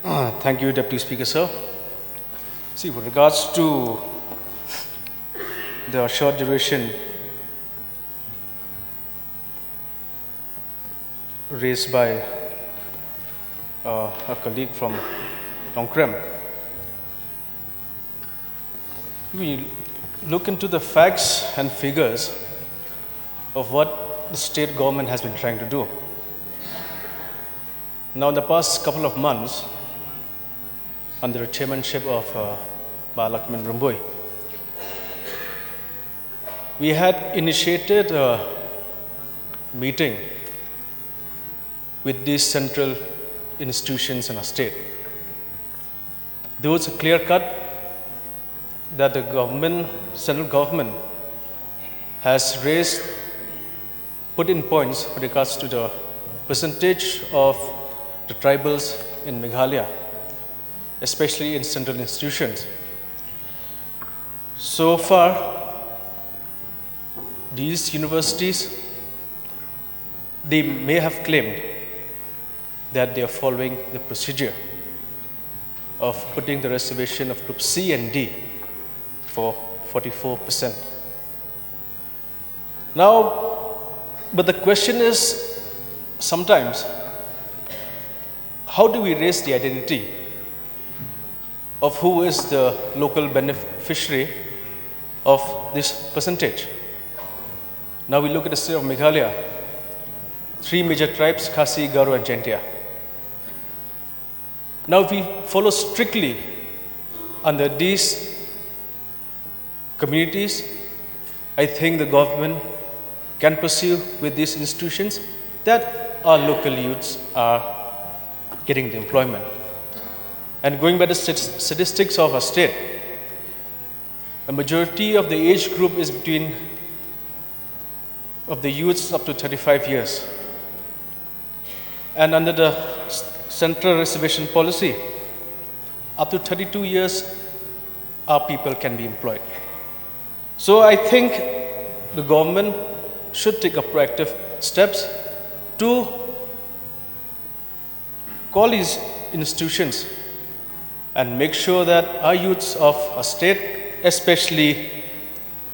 Thank you, Deputy Speaker, sir. See, with regards to the short duration raised by a colleague from Nongkrem, we look into the facts and figures of what the state government has been trying to do. Now, in the past couple of months, under the chairmanship of Balajied Rumboy, we had initiated a meeting with these central institutions in our state. There was a clear cut that the government, central government, has raised, put in points with regards to the percentage of the tribals in Meghalaya, especially in central institutions. So far, these universities, they may have claimed that they are following the procedure of putting the reservation of group C and D for 44%. Now, but the question is, sometimes, how do we raise the identity of who is the local beneficiary of this percentage? Now we look at the state of Meghalaya, 3 major tribes, Khasi, Garo and Jaintia. Now if we follow strictly under these communities, I think the government can pursue with these institutions that our local youths are getting the employment. And going by the statistics of our state, a majority of the age group is between of the youths up to 35 years. And under the central reservation policy, up to 32 years, our people can be employed. So I think the government should take a proactive steps to call these institutions and make sure that our youths of our state, especially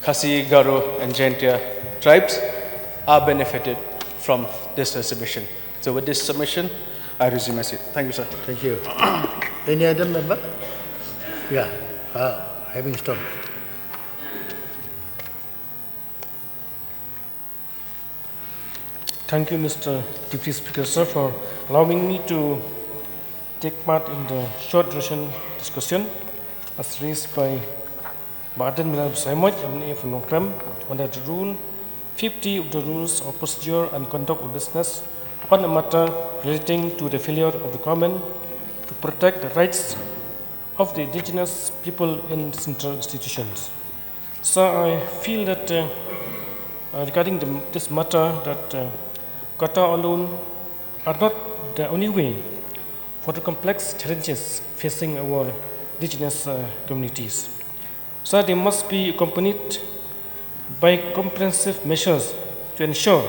Khasi, Garo and Jaintia tribes, are benefited from this reservation. So with this submission, I resume my seat. Thank you, sir. Thank you. Any other member? Yeah, Heavingstone. Thank you, Mr. Deputy Speaker, sir, for allowing me to take part in the short duration discussion as raised by Balajied MNA from Nongkrem under the Rule 50 of the Rules of Procedure and Conduct of Business on a matter relating to the failure of the government to protect the rights of the indigenous people in central institutions. So I feel that regarding this matter that Kata alone are not the only way for the complex challenges facing our indigenous communities. So they must be accompanied by comprehensive measures to ensure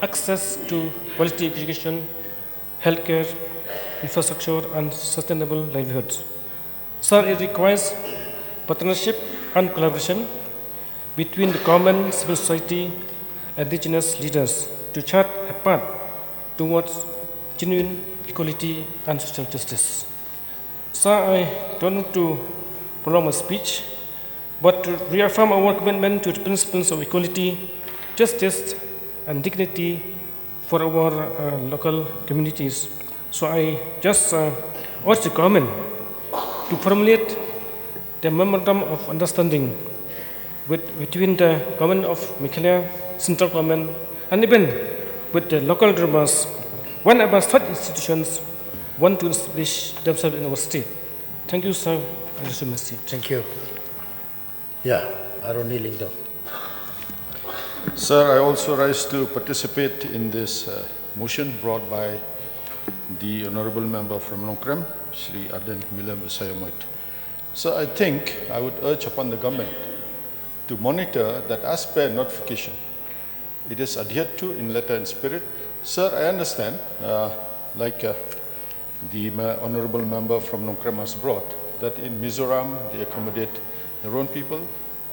access to quality education, healthcare, infrastructure, and sustainable livelihoods. So it requires partnership and collaboration between the government, civil society, and indigenous leaders to chart a path towards genuine equality and social justice. So I don't want to prolong my speech, but to reaffirm our commitment to the principles of equality, justice, and dignity for our local communities. So I just urge the government to formulate the memorandum of understanding between the government of Meghalaya, central government, and even with the local governments whenever such institutions want to establish themselves in our state. Thank you, sir. I resume my seat. Thank you. Yeah, Ronnie, Lyngdoh. Sir, I also rise to participate in this motion brought by the Honourable Member from Nongkrem, Shri Aden Milam Sayamait. So I think I would urge upon the government to monitor that as per notification, it is adhered to in letter and spirit. Sir, I understand, the honorable member from Nongkrem has brought, that in Mizoram they accommodate their own people.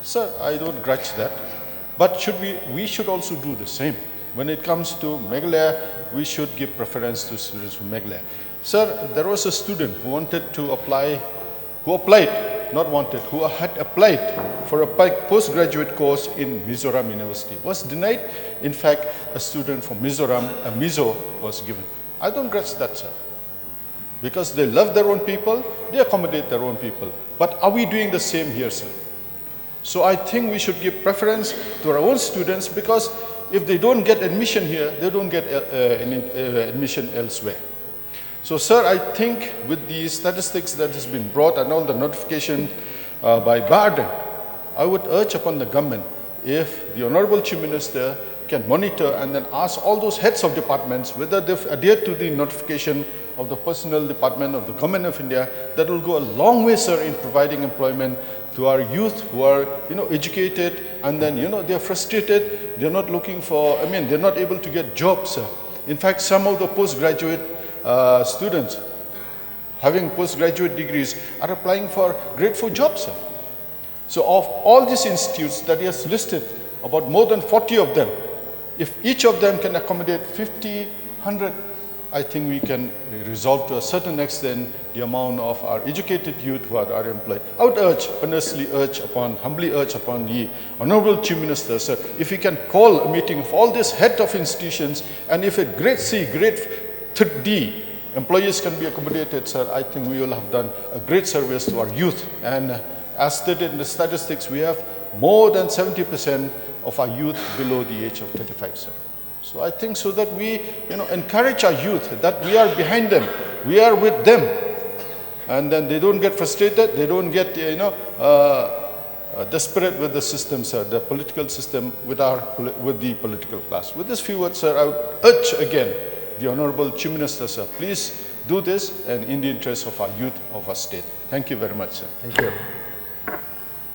Sir, I don't grudge that. But we should also do the same. When it comes to Meghalaya, we should give preference to students from Meghalaya. Sir, there was a student who wanted to apply, who had applied for a postgraduate course in Mizoram University, was denied. In fact, a student from Mizoram, a Mizo, was given. I don't grudge that, sir. Because they love their own people, they accommodate their own people. But are we doing the same here, sir? So I think we should give preference to our own students, because if they don't get admission here, they don't get admission elsewhere. So, sir, I think with the statistics that has been brought and all the notification by Balajied, I would urge upon the government, if the Honorable Chief Minister can monitor and then ask all those heads of departments whether they've adhered to the notification of the Personnel Department of the Government of India, that will go a long way, sir, in providing employment to our youth who are, educated, and then, they're frustrated, they're not looking for, they're not able to get jobs, sir. In fact, some of the postgraduate students having postgraduate degrees are applying for grade 4 jobs, sir. So of all these institutes that he has listed, about more than 40 of them, if each of them can accommodate 50, 100, I think we can resolve to a certain extent the amount of our educated youth who are employed. I would humbly urge upon the Honorable Chief Minister, sir, if he can call a meeting of all these head of institutions, and if at grade C, grade D, employees can be accommodated, sir, I think we will have done a great service to our youth. And as stated in the statistics, we have more than 70% of our youth below the age of 35, sir. So I think so that we, encourage our youth, that we are behind them, we are with them, and then they don't get frustrated, they don't get, desperate with the system, sir, the political system, with the political class. With this few words, sir, I would urge again the Honorable Chief Minister, sir, please do this, and in the interest of our youth of our state. Thank you very much, sir. Thank you.